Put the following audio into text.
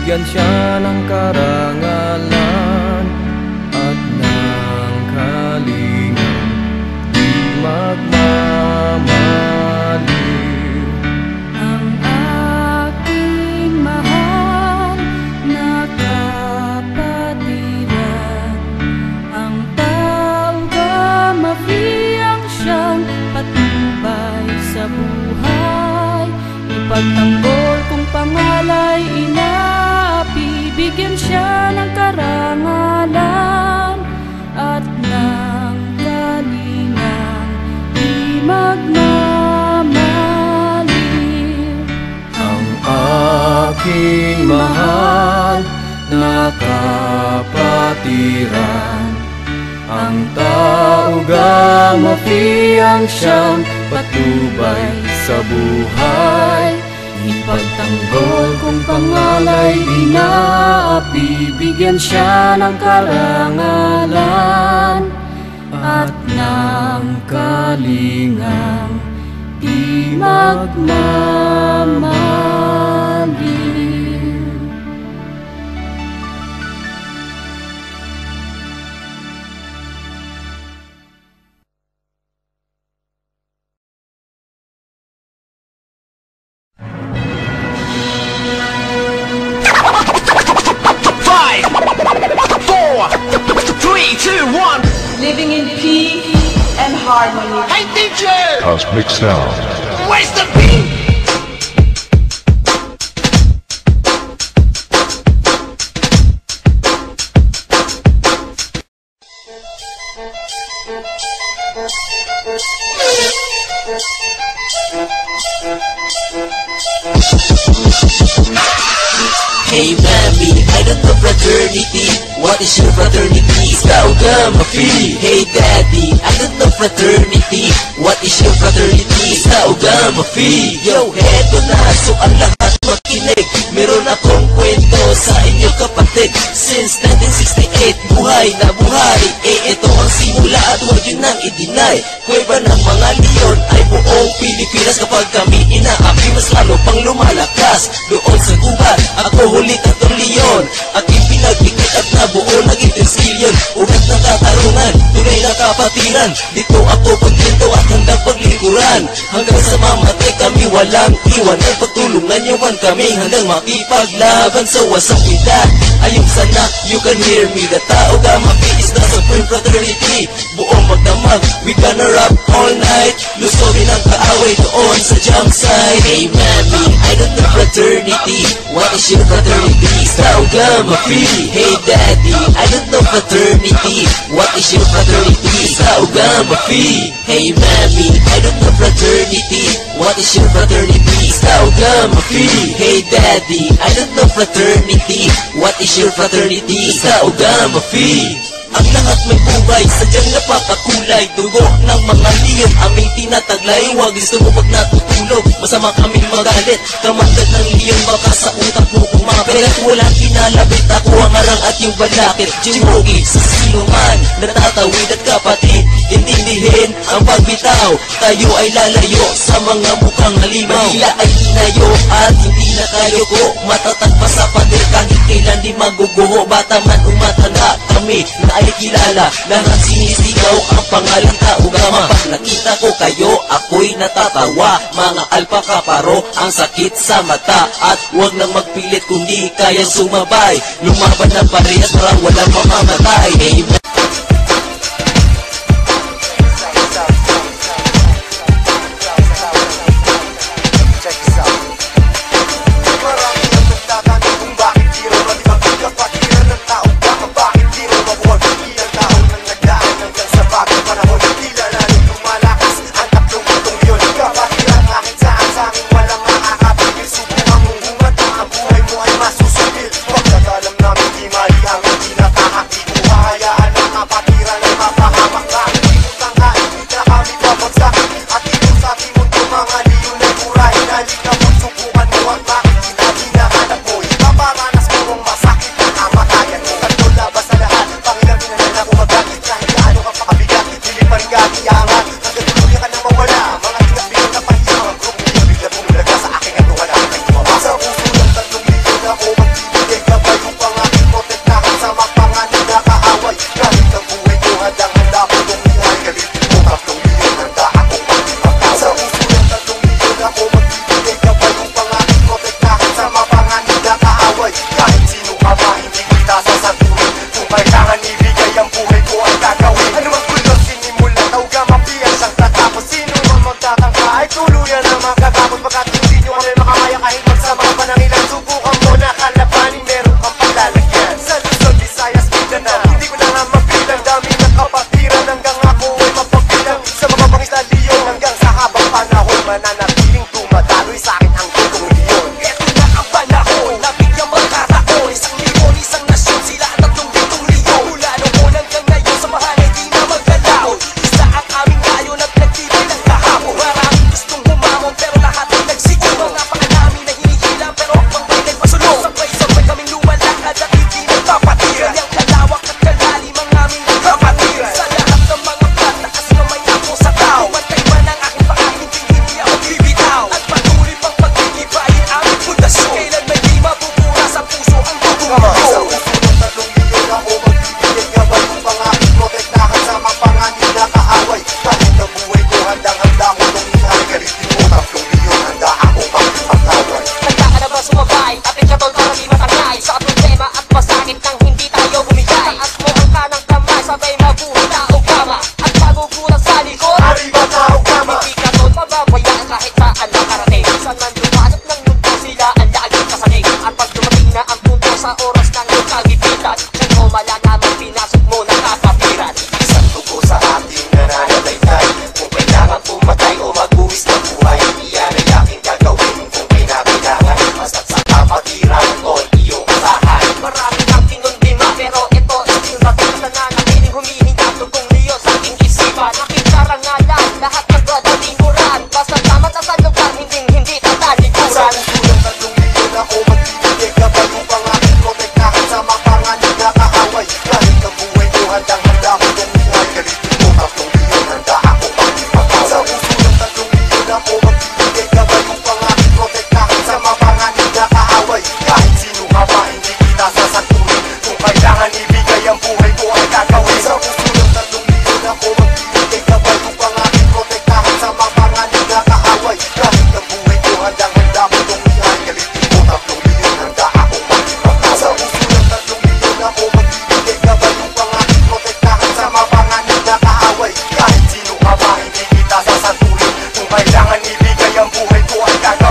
bigyan siya ng karangalan at ng kalingang di magmamaliw. Ang aking mahal na kapatiran, ang taong gamafiyang siyang patnubay sa buhay. Ipagtanggol kung pangalay inapi, bigyan siya ng karangalan at ng kalingang di magmamaliw. Ang aking mahal na kapatiran, ang tao gamafiyang siyang patnubay sa buhay. Ipagtanggol kung pangalay inaapi, bigyan siya ng karangalan at ng kalingang di magmamaliw. Living in peace and harmony. Hey DJ! Cosmic Sound. Where's the beat? Hey mami, I don't know fraternity. What is your fraternity? Tao Gamma-Phi. Hey daddy, I don't know fraternity. What is your fraternity? Tao Gamma-Phi. Yo, heto na, so ang lahat makinig. Meron akong kwento sa inyo kapatid. Since 1968, buhay na buhay. Ito ang simula at huwag yun nang i-deny. Kuweba ng mga leon ay buong Pilipinas. Kapag kami inaapi, mas lalo pang lumalakas. Doon sa gubat, ako huli tatlong leon. Aking pinaglikit at nabuo naging testilyon. Ugat ng katarungan, tunay na kapatiran. Dito ako pagkinto at handang paglingkuran. Hanggang sa mamatay kami walang iwan. Ang pagtulungan yawan kami handang makipaglaban sa wasang edad. Ayong sana, you can hear me. The Tao Gamma-Phi is the supreme fraternity. Buong magdamag, we gonna rap all night. Lusorin ang kaaway doon sa jump site. Hey mami, I don't know fraternity. What is your fraternity? Tao Gamma-Phi. Hey daddy, I don't know fraternity. What is your fraternity? Tao Gamma-Phi. Hey mami, I don't know fraternity. What is your fraternity? Tao Gamma-Phi. Hey daddy, I don't know fraternity. What is your fraternity? Tao Gamma-Phi. Ang lahat may buhay, sadyang napakakulay. Dugo ng mga leon, aming tinataglay. Huwag gusto mo pag natutulog, masama kaming magalit. Kamagad ng leon, baka sa utak mo kumapit. At walang kinalabit, ako ang arang at yung balakit. Jimugi sa sino man, natatawid at kapatid. Intindihin ang pagbitaw, tayo ay lalayo sa mga mukhang halimaw. Hila ay hinayo at hindi na kayo ko matatag pa sa pader. Kahit kailan di maguguho, bata man umatanda kami na ay kilala. Lahat sinisigaw ang pangalang Tao Gamma. Pag nakita ko kayo, ako'y natatawa. Mga alpaka paro, ang sakit sa mata. At huwag nang magpilit kung di kayang sumabay. Lumaban na parehas para walang mamamatay. Amen. Pagkakalam namin di mali ang hindi nakakakikuhayaan. iyong kagipitan. Diyan mo malalaman pinasok mo na kapapiran. Isang dugo sa ating nananalaytay. Kung kailangan pumatay o magbuwis ng buhay, iyan ay aking gagawin kung kinakailangan. Basta't sa kapatiran ko iyong asahan. Marami kang kinundima pero ito isang rating na nanatiling humihinga tugong liyo sa aking isipan. Aking karangalan, lahat ng katalikuran. Basta tama sa lugar, hindi tatalikuran. Sa usulang 3 milyon ako magbibigay gabay upang aking protektahan sa mga panganib na kaaway. Kahit ang buhay ko handang-handa mo tumuhay, galitin mo 3 milyon, handa akong makipagawa. Sa usulang 3 milyon ako magbibigay gabay upang aking protektahan sa mga panganib na kaaway. Kahit sino ka pa, hindi kita sasantunin. Kung kailangan ibigay ang buhay ko ay gagawin. Sa usulang 3 milyon ako magbibigay gabay upang aking protektahan sa mga panganib na kaaway. Kahit ang buhay ko handang-handa mo tumuhay, galitin mo 3 milyon, handa akong makipagawa. Sa usulang 3 milyon ako magbibigay gabay upang aking protektahan sa mga panganib na kaaway. Kahit sino ka pa, hindi kita sasantunin. Kung kailangan ibigay ang buhay ko ay gagawin.